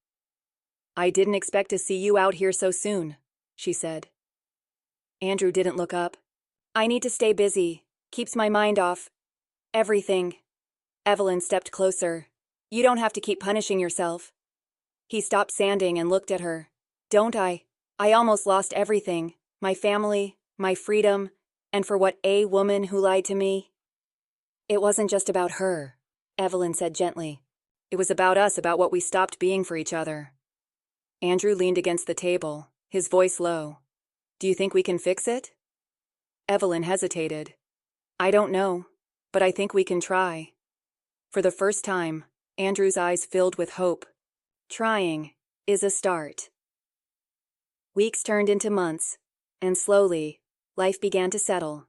"I didn't expect to see you out here so soon," she said. Andrew didn't look up. "I need to stay busy. Keeps my mind off everything." Evelyn stepped closer. "You don't have to keep punishing yourself." He stopped sanding and looked at her. "Don't I? I almost lost everything. My family, my freedom, and for what a woman who lied to me." "It wasn't just about her," Evelyn said gently. "It was about us, about what we stopped being for each other." Andrew leaned against the table, his voice low. "Do you think we can fix it?" Evelyn hesitated. "I don't know, but I think we can try." For the first time, Andrew's eyes filled with hope. Trying is a start. Weeks turned into months, and slowly, life began to settle.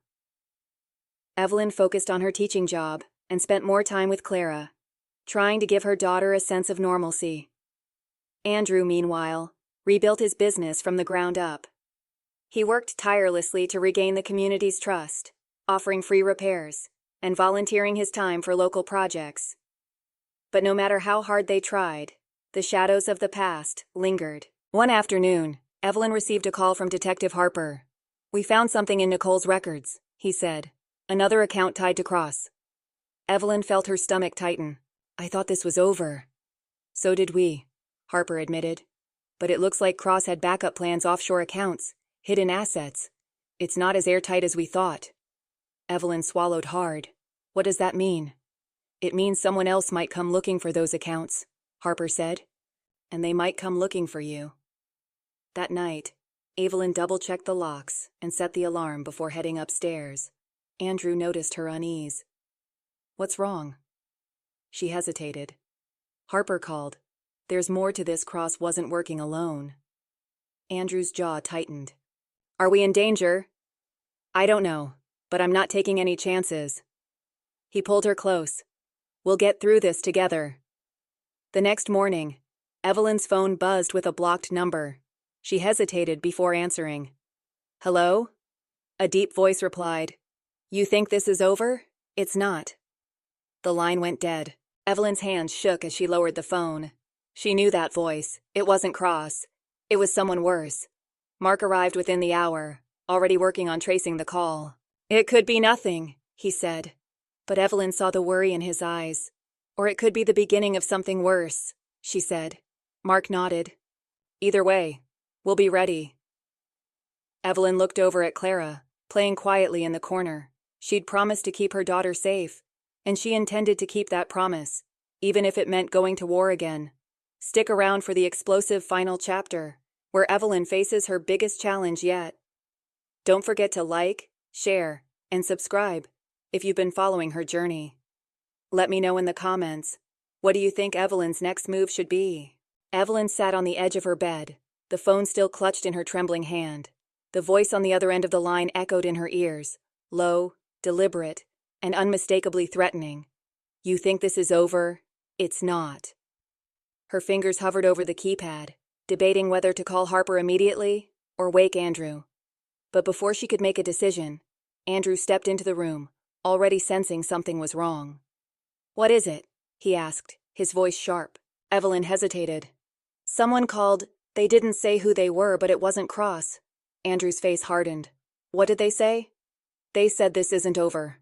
Evelyn focused on her teaching job and spent more time with Clara, trying to give her daughter a sense of normalcy. Andrew, meanwhile, rebuilt his business from the ground up. He worked tirelessly to regain the community's trust, offering free repairs and volunteering his time for local projects. But no matter how hard they tried, the shadows of the past lingered. One afternoon, Evelyn received a call from Detective Harper. "We found something in Nicole's records," he said. "Another account tied to Cross." Evelyn felt her stomach tighten. "I thought this was over." "So did we," Harper admitted. "But it looks like Cross had backup plans, offshore accounts, hidden assets. It's not as airtight as we thought." Evelyn swallowed hard. "What does that mean?" "It means someone else might come looking for those accounts," Harper said. "And they might come looking for you." That night, Evelyn double-checked the locks and set the alarm before heading upstairs. Andrew noticed her unease. "What's wrong?" She hesitated. Harper called. "There's more to this. Cross wasn't working alone." Andrew's jaw tightened. "Are we in danger?" "I don't know, but I'm not taking any chances." He pulled her close. "We'll get through this together." The next morning, Evelyn's phone buzzed with a blocked number. She hesitated before answering. "Hello?" A deep voice replied. "You think this is over? It's not." The line went dead. Evelyn's hands shook as she lowered the phone. She knew that voice. It wasn't Cross. It was someone worse. Mark arrived within the hour, already working on tracing the call. "It could be nothing," he said. But Evelyn saw the worry in his eyes. "Or it could be the beginning of something worse," she said. Mark nodded. "Either way, we'll be ready." Evelyn looked over at Clara, playing quietly in the corner. She'd promised to keep her daughter safe, and she intended to keep that promise, even if it meant going to war again. Stick around for the explosive final chapter, where Evelyn faces her biggest challenge yet. Don't forget to like, share, and subscribe if you've been following her journey. Let me know in the comments, what do you think Evelyn's next move should be? Evelyn sat on the edge of her bed, the phone still clutched in her trembling hand. The voice on the other end of the line echoed in her ears, low, deliberate, and unmistakably threatening. "You think this is over? It's not." Her fingers hovered over the keypad, debating whether to call Harper immediately or wake Andrew. But before she could make a decision, Andrew stepped into the room, already sensing something was wrong. "What is it?" he asked, his voice sharp. Evelyn hesitated. "Someone called. They didn't say who they were, but it wasn't Cross." Andrew's face hardened. "What did they say?" "They said this isn't over."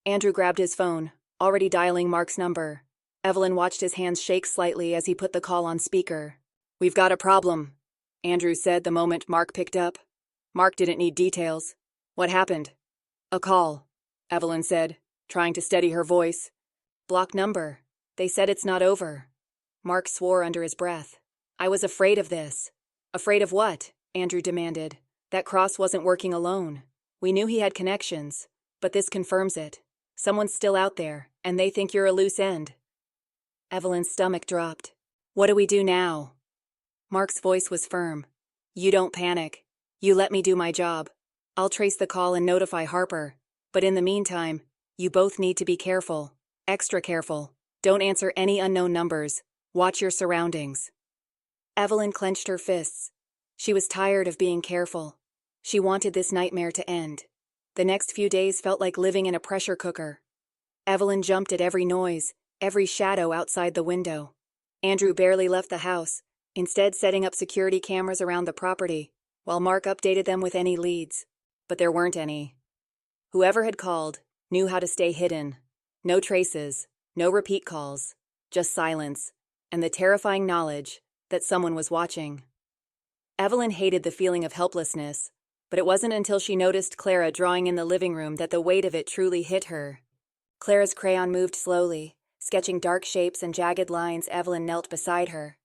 Andrew grabbed his phone, already dialing Mark's number. Evelyn watched his hands shake slightly as he put the call on speaker. "We've got a problem," Andrew said the moment Mark picked up. Mark didn't need details. "What happened?" "A call," Evelyn said, trying to steady her voice. "Block number. They said it's not over." Mark swore under his breath. "I was afraid of this." "Afraid of what?" Andrew demanded. "That Cross wasn't working alone. We knew he had connections, but this confirms it. Someone's still out there, and they think you're a loose end." Evelyn's stomach dropped. "What do we do now?" Mark's voice was firm. "You don't panic. You let me do my job. I'll trace the call and notify Harper. But in the meantime, you both need to be careful. Extra careful. Don't answer any unknown numbers. Watch your surroundings." Evelyn clenched her fists. She was tired of being careful. She wanted this nightmare to end. The next few days felt like living in a pressure cooker. Evelyn jumped at every noise, every shadow outside the window. Andrew barely left the house, instead setting up security cameras around the property, while Mark updated them with any leads. But there weren't any. Whoever had called knew how to stay hidden. No traces, no repeat calls, just silence, and the terrifying knowledge that someone was watching. Evelyn hated the feeling of helplessness, but it wasn't until she noticed Clara drawing in the living room that the weight of it truly hit her. Clara's crayon moved slowly, sketching dark shapes and jagged lines. Evelyn knelt beside her.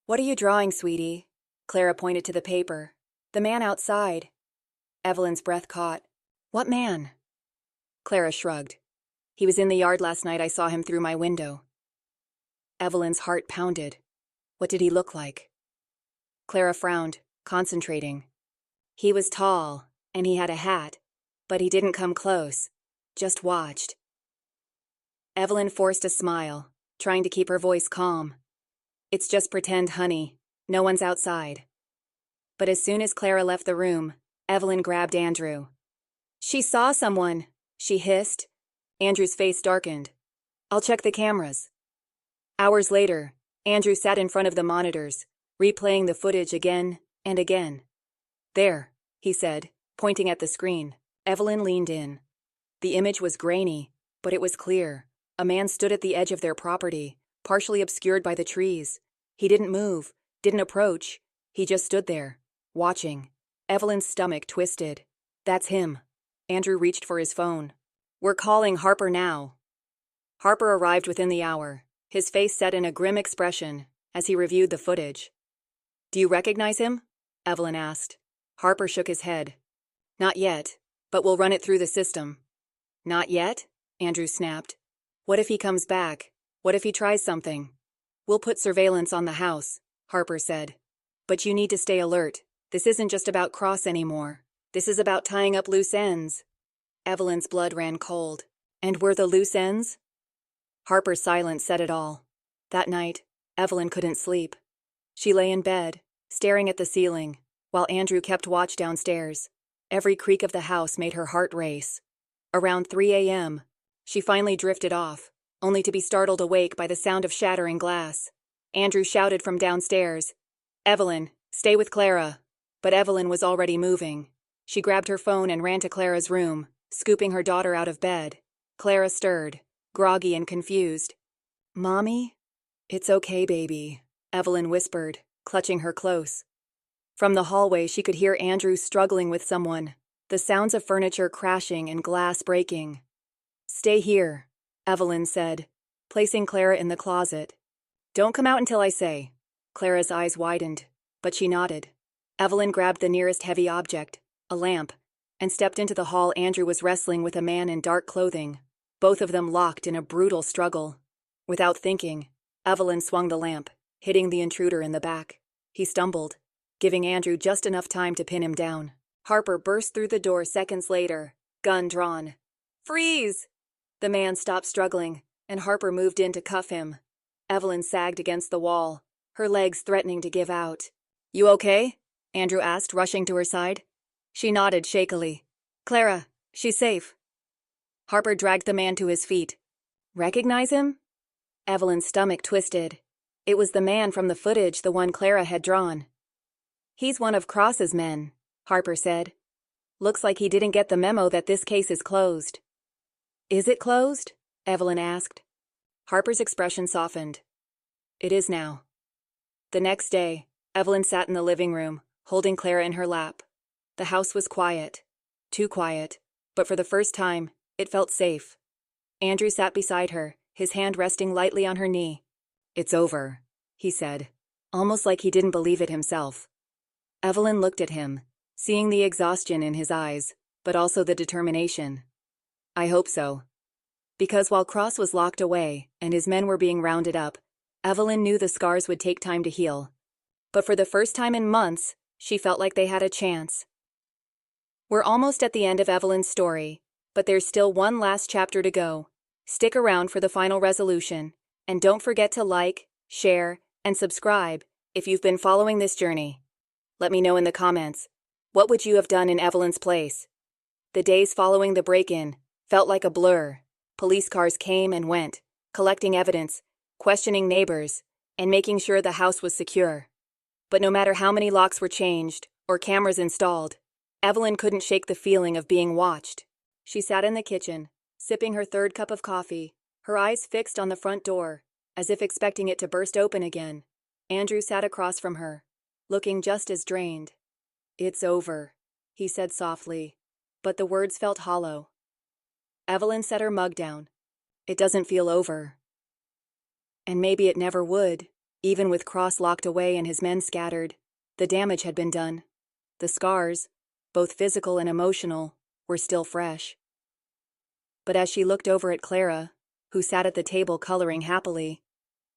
"What are you drawing, sweetie?" Clara pointed to the paper. "The man outside." Evelyn's breath caught. "What man?" Clara shrugged. "He was in the yard last night. I saw him through my window." Evelyn's heart pounded. What did he look like? Clara frowned, concentrating. "He was tall, and he had a hat, but he didn't come close, just watched." Evelyn forced a smile, trying to keep her voice calm. "It's just pretend, honey. No one's outside." But as soon as Clara left the room, Evelyn grabbed Andrew. "She saw someone," she hissed. Andrew's face darkened. "I'll check the cameras." Hours later, Andrew sat in front of the monitors, replaying the footage again and again. "There," he said, pointing at the screen. Evelyn leaned in. The image was grainy, but it was clear. A man stood at the edge of their property, partially obscured by the trees. He didn't move, didn't approach. He just stood there, watching. Evelyn's stomach twisted. "That's him." Andrew reached for his phone. "We're calling Harper now." Harper arrived within the hour, his face set in a grim expression as he reviewed the footage. "Do you recognize him?" Evelyn asked. Harper shook his head. "Not yet, but we'll run it through the system." "Not yet?" Andrew snapped. "What if he comes back? What if he tries something?" "We'll put surveillance on the house," Harper said. "But you need to stay alert. This isn't just about Cross anymore. This is about tying up loose ends." Evelyn's blood ran cold. "And we're the loose ends?" Harper's silence said it all. That night, Evelyn couldn't sleep. She lay in bed, staring at the ceiling, while Andrew kept watch downstairs. Every creak of the house made her heart race. Around 3 a.m., she finally drifted off, only to be startled awake by the sound of shattering glass. Andrew shouted from downstairs, "Evelyn, stay with Clara." But Evelyn was already moving. She grabbed her phone and ran to Clara's room, scooping her daughter out of bed. Clara stirred, groggy and confused. "Mommy?" "It's okay, baby," Evelyn whispered, clutching her close. From the hallway, she could hear Andrew struggling with someone, the sounds of furniture crashing and glass breaking. "Stay here," Evelyn said, placing Clara in the closet. "Don't come out until I say." Clara's eyes widened, but she nodded. Evelyn grabbed the nearest heavy object, a lamp, and stepped into the hall. Andrew was wrestling with a man in dark clothing, both of them locked in a brutal struggle. Without thinking, Evelyn swung the lamp, hitting the intruder in the back. He stumbled, giving Andrew just enough time to pin him down. Harper burst through the door seconds later, gun drawn. "Freeze!" The man stopped struggling, and Harper moved in to cuff him. Evelyn sagged against the wall, her legs threatening to give out. "You okay?" Andrew asked, rushing to her side. She nodded shakily. "Clara, she's safe." Harper dragged the man to his feet. "Recognize him?" Evelyn's stomach twisted. It was the man from the footage, the one Clara had drawn. "He's one of Cross's men," Harper said. "Looks like he didn't get the memo that this case is closed." "Is it closed?" Evelyn asked. Harper's expression softened. "It is now." The next day, Evelyn sat in the living room, holding Clara in her lap. The house was quiet. Too quiet, but for the first time, it felt safe. Andrew sat beside her, his hand resting lightly on her knee. "It's over," he said, almost like he didn't believe it himself. Evelyn looked at him, seeing the exhaustion in his eyes, but also the determination. "I hope so." Because while Cross was locked away and his men were being rounded up, Evelyn knew the scars would take time to heal. But for the first time in months, she felt like they had a chance. We're almost at the end of Evelyn's story, but there's still one last chapter to go. Stick around for the final resolution, and don't forget to like, share, and subscribe if you've been following this journey. Let me know in the comments, what would you have done in Evelyn's place? The days following the break-in felt like a blur. Police cars came and went, collecting evidence, questioning neighbors, and making sure the house was secure. But no matter how many locks were changed or cameras installed, Evelyn couldn't shake the feeling of being watched. She sat in the kitchen, sipping her third cup of coffee, her eyes fixed on the front door, as if expecting it to burst open again. Andrew sat across from her, looking just as drained. "It's over," he said softly, but the words felt hollow. Evelyn set her mug down. "It doesn't feel over." And maybe it never would. Even with Cross locked away and his men scattered, the damage had been done. The scars, both physical and emotional, were still fresh. But as she looked over at Clara, who sat at the table coloring happily,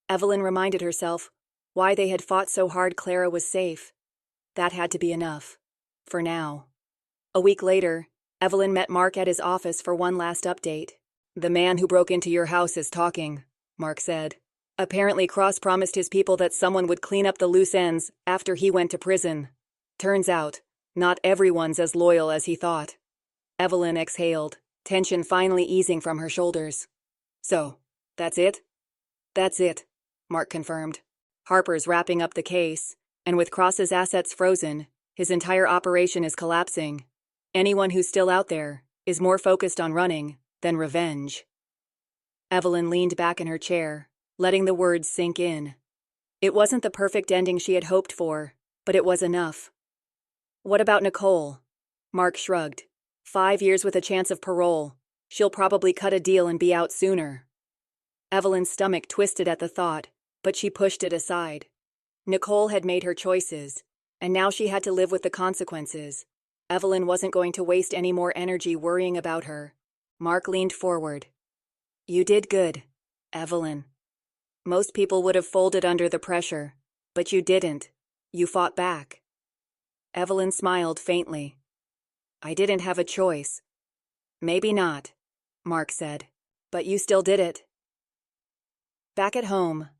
Evelyn reminded herself why they had fought so hard. Clara was safe. That had to be enough. For now. A week later, Evelyn met Mark at his office for one last update. "The man who broke into your house is talking," Mark said. "Apparently Cross promised his people that someone would clean up the loose ends after he went to prison. Turns out, not everyone's as loyal as he thought." Evelyn exhaled, tension finally easing from her shoulders. "So, that's it?" "That's it," Mark confirmed. "Harper's wrapping up the case, and with Cross's assets frozen, his entire operation is collapsing. Anyone who's still out there is more focused on running than revenge." Evelyn leaned back in her chair, letting the words sink in. It wasn't the perfect ending she had hoped for, but it was enough. "What about Nicole?" Mark shrugged. 5 years with a chance of parole. She'll probably cut a deal and be out sooner." Evelyn's stomach twisted at the thought, but she pushed it aside. Nicole had made her choices, and now she had to live with the consequences. Evelyn wasn't going to waste any more energy worrying about her. Mark leaned forward. "You did good, Evelyn. Most people would have folded under the pressure, but you didn't. You fought back." Evelyn smiled faintly. "I didn't have a choice." "Maybe not," Mark said, "but you still did it." Back at home,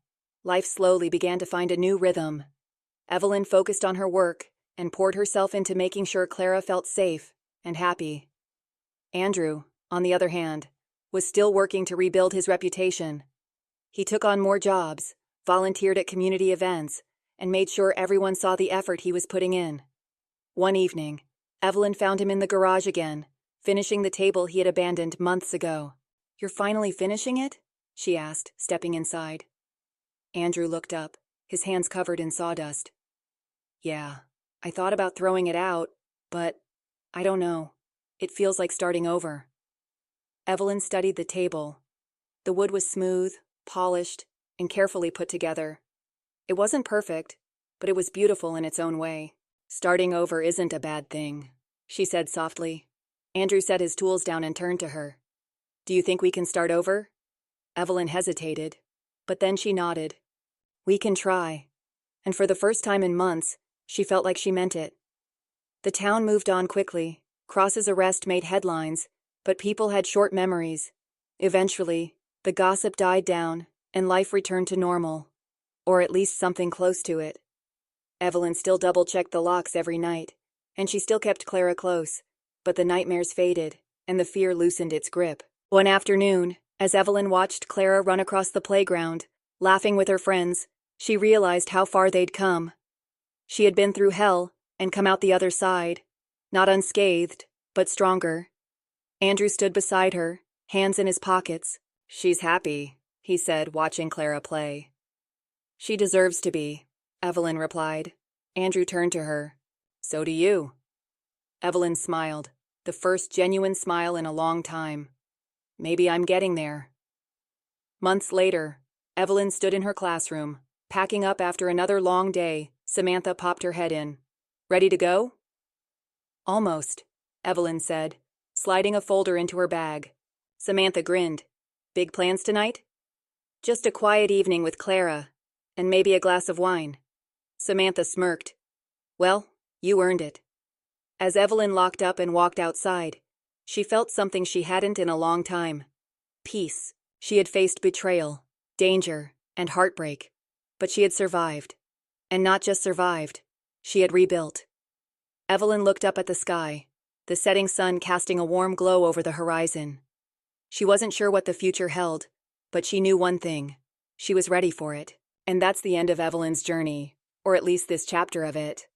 life slowly began to find a new rhythm. Evelyn focused on her work and poured herself into making sure Clara felt safe and happy. Andrew, on the other hand, was still working to rebuild his reputation. He took on more jobs, volunteered at community events, and made sure everyone saw the effort he was putting in. One evening, Evelyn found him in the garage again, finishing the table he had abandoned months ago. "You're finally finishing it?" she asked, stepping inside. Andrew looked up, his hands covered in sawdust. "Yeah, I thought about throwing it out, but I don't know. It feels like starting over." Evelyn studied the table. The wood was smooth, polished, and carefully put together. It wasn't perfect, but it was beautiful in its own way. "Starting over isn't a bad thing," she said softly. Andrew set his tools down and turned to her. "Do you think we can start over?" Evelyn hesitated, but then she nodded. "We can try." And for the first time in months, she felt like she meant it. The town moved on quickly. Cross's arrest made headlines, but people had short memories. Eventually, the gossip died down, and life returned to normal. Or at least something close to it. Evelyn still double-checked the locks every night, and she still kept Clara close, but the nightmares faded, and the fear loosened its grip. One afternoon, as Evelyn watched Clara run across the playground, laughing with her friends, she realized how far they'd come. She had been through hell and come out the other side, not unscathed, but stronger. Andrew stood beside her, hands in his pockets. "She's happy," he said, watching Clara play. "She deserves to be," Evelyn replied. Andrew turned to her. "So do you." Evelyn smiled, the first genuine smile in a long time. "Maybe I'm getting there." Months later, Evelyn stood in her classroom, packing up after another long day. Samantha popped her head in. "Ready to go?" "Almost," Evelyn said, sliding a folder into her bag. Samantha grinned. "Big plans tonight?" "Just a quiet evening with Clara, and maybe a glass of wine." Samantha smirked. "Well, you earned it." As Evelyn locked up and walked outside, she felt something she hadn't in a long time. Peace. She had faced betrayal, danger, and heartbreak, but she had survived. And not just survived, she had rebuilt. Evelyn looked up at the sky, the setting sun casting a warm glow over the horizon. She wasn't sure what the future held, but she knew one thing. She was ready for it. And that's the end of Evelyn's journey, or at least this chapter of it.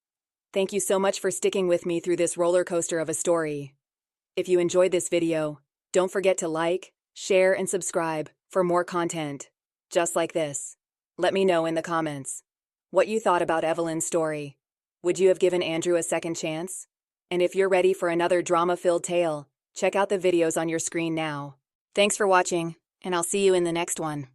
Thank you so much for sticking with me through this roller coaster of a story. If you enjoyed this video, don't forget to like, share, and subscribe for more content just like this. Let me know in the comments what you thought about Evelyn's story. Would you have given Andrew a second chance? And if you're ready for another drama-filled tale, check out the videos on your screen now. Thanks for watching, and I'll see you in the next one.